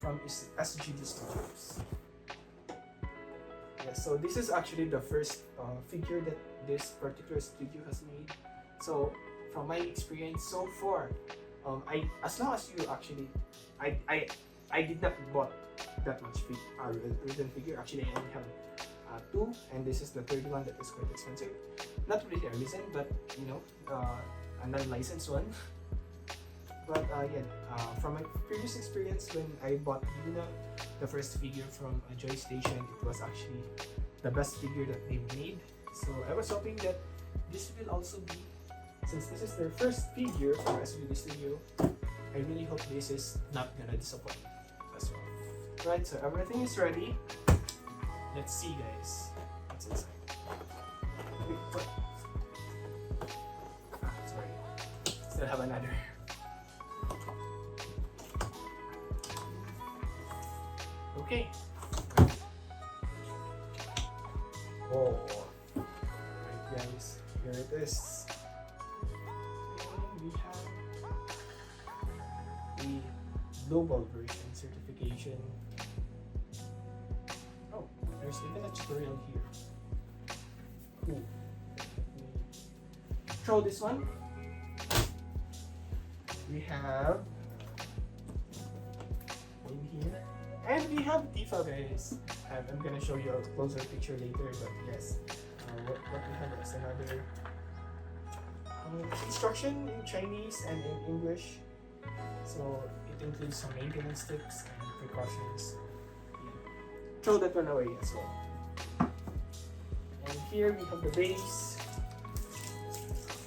from SGD Studios. Yeah, so this is actually the first figure that this particular studio has made. So from my experience so far, as long as you actually, I did not bought that much written figure. Actually, I only have two, and this is the third one that is quite expensive. Not really a reason, but you know, a non-licensed one. But from my previous experience when I bought Yuna, the first figure from a Joy Station, it was actually the best figure that they made. So I was hoping that this will also be, since this is their first figure from SGD Studio, I really hope this is not gonna disappoint as well. Right, so everything is ready. Let's see, guys, what's inside. Wait, what? Sorry. Still have another. Okay. Oh, right, guys, here it is. And we have the global version certification. Oh, there's even a tutorial here. Cool. Throw this one. We have in here. And we have Tifa, guys. I'm gonna show you a closer picture later, but yes, what we have is another instruction in Chinese and in English. So it includes some maintenance tips and precautions. Yeah. Throw that one away as well. And here we have the base.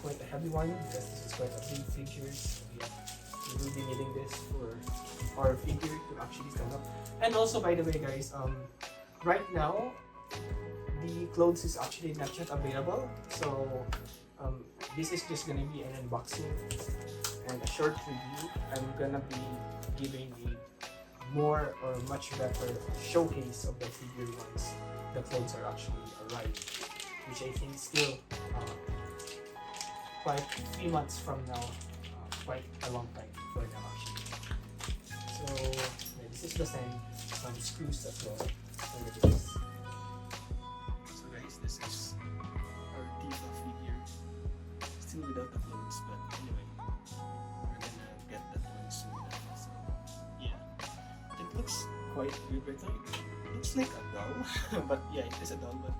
Quite a heavy one because this is quite a big figure. So yeah, we will be needing this for our figure to actually stand up. And also, by the way, guys, right now the clothes is actually not yet available, so this is just gonna be an unboxing and a short review. I'm gonna be giving a more or much better showcase of the figure once the clothes are actually arrived, which I think still quite 3 months from now, quite a long time for now actually. So yeah, this is the same. Some screws as well. So guys, this is our Tifa figure. Still without the clothes, but anyway, we're gonna get that one soon. So yeah, it looks quite good right now. It looks like a doll, but yeah, it is a doll. But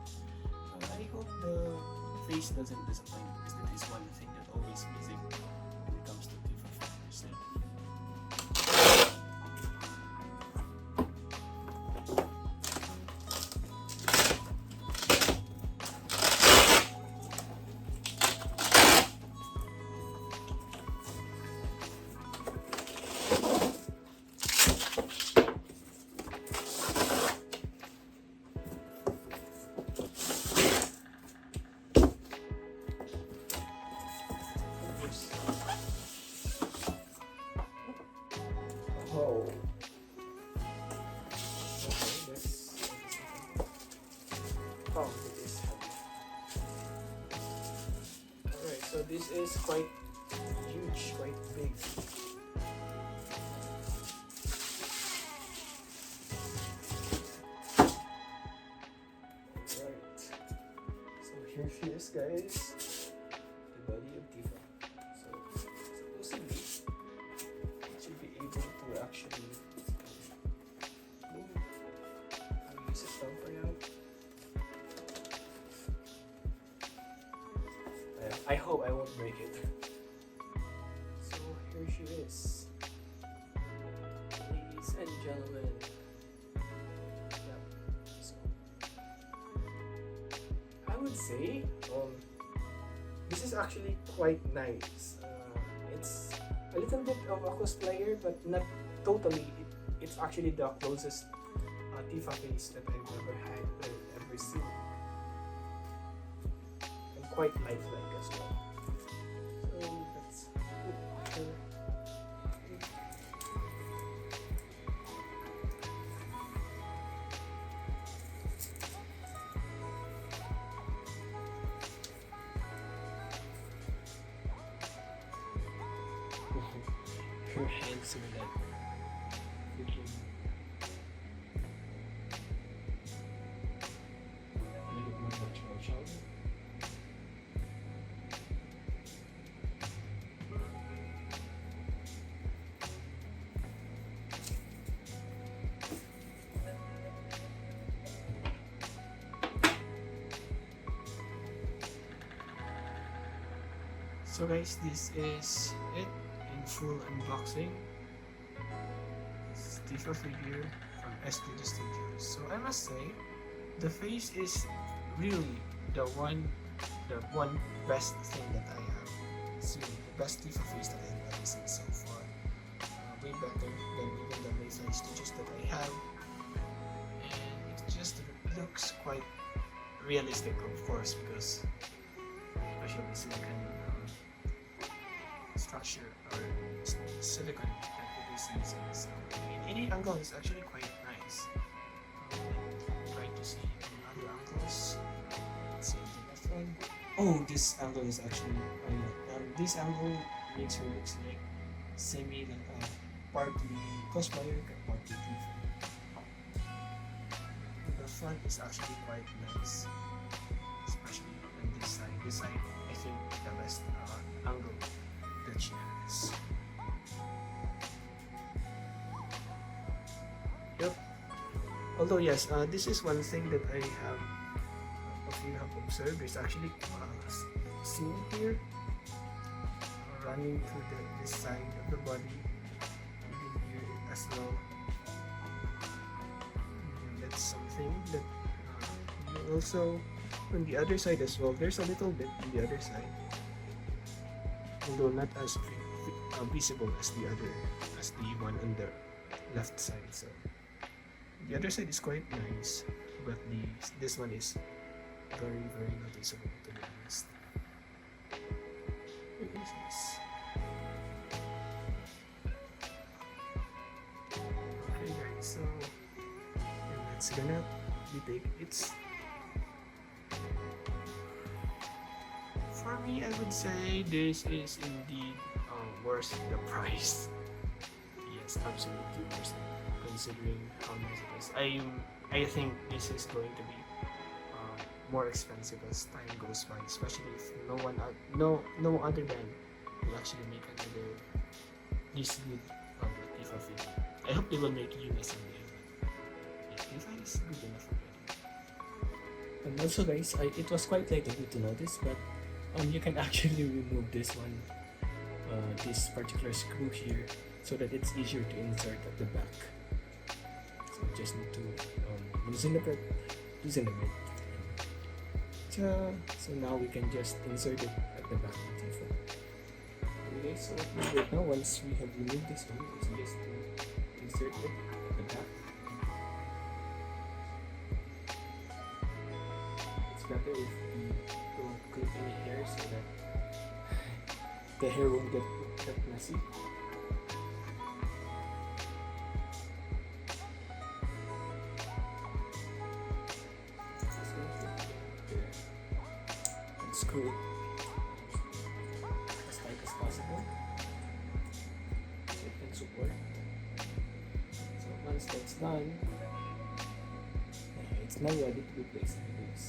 I hope the face doesn't disappoint, because that is one thing that always missing when it comes to Tifa figures. Oh. Okay, this. Oh, it is heavy. Alright, so this is quite huge, quite big. Alright. So here she is, guys. The body of Tifa. So supposedly should be able to actually move. I'll use it down for now. I hope I won't break it. So here she is. Ladies and gentlemen. Yeah. So I would say this is actually quite nice. It's a little bit of a cosplayer, but not totally. It's actually the closest Tifa face that I've ever had or ever seen. And quite lifelike as well. So that's good. Her hands are like freaking So guys, this is it in full unboxing. Tifa figure from SGD Studios. So I must say, the face is really the one best thing that I have seen. The best Tifa face that I have seen so far. Way better than even the Mayfly stitches that I have. And it just looks quite realistic, of course, because especially the silicon structure or silicon that it is using. So in any angle is actually quite nice. Try to see other angles. Let's see the left one. Oh, this angle is actually this angle makes her looks like semi partly cosplayer, partly Tifa. The front is actually quite nice, especially on this side. This side, I think, the best angle that she has. Yep. Although yes, this is one thing that I have, if you have observed, there's actually a scene here running through this side of the body, even here as well. That's something that also on the other side as well. There's a little bit on the other side, although not as visible as the one on the left side. So the other side is quite nice, but this one is very, very noticeable, to be honest. What is this? Okay guys, so it's gonna be big. It's, for me, I would say this is indeed worth the price. Yes, absolutely worth it, considering how nice it is. I think this is going to be more expensive as time goes by, especially if no other band will actually make another this good Tifa figure. I hope they will make Yuna someday. Yeah, Tifa is good enough already. And also guys, it was quite late of you to notice, but you can actually remove this one, this particular screw here, so that it's easier to insert at the back. So you just need to loosen the bit. So now we can just insert it at the back of Tifa. Okay, so what we do right now, once we have removed this one, is just to insert it at the back. It's better if we don't clip any hair so that the hair won't get that messy. Screw it as tight as possible so it can support. So once that's done, it's now ready to be placed in the base.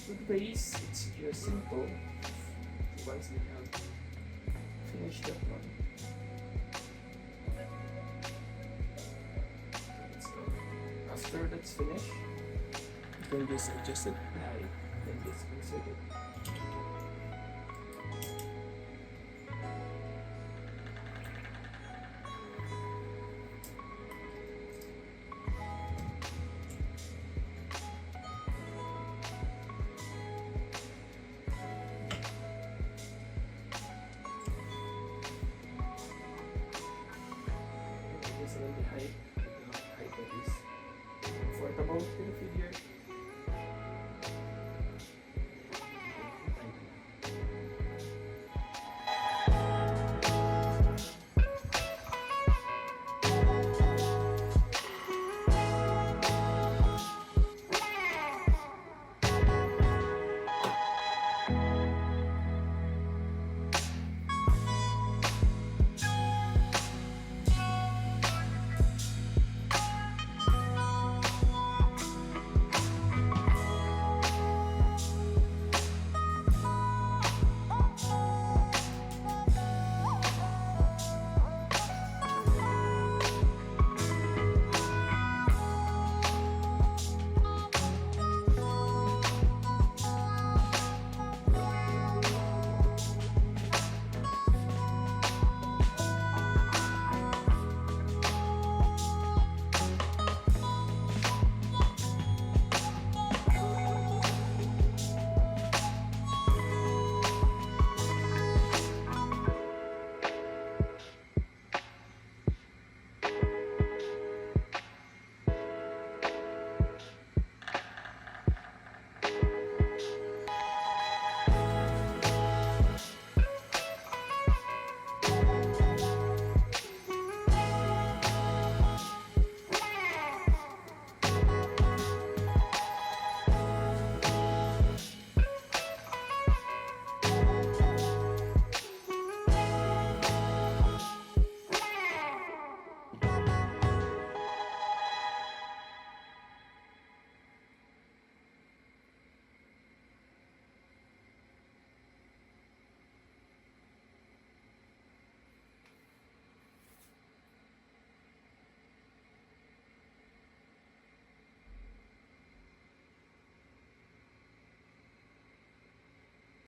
With the base, it's just simple. So once we have finished that one, so after that's finished, you can just adjust it right, then just insert it.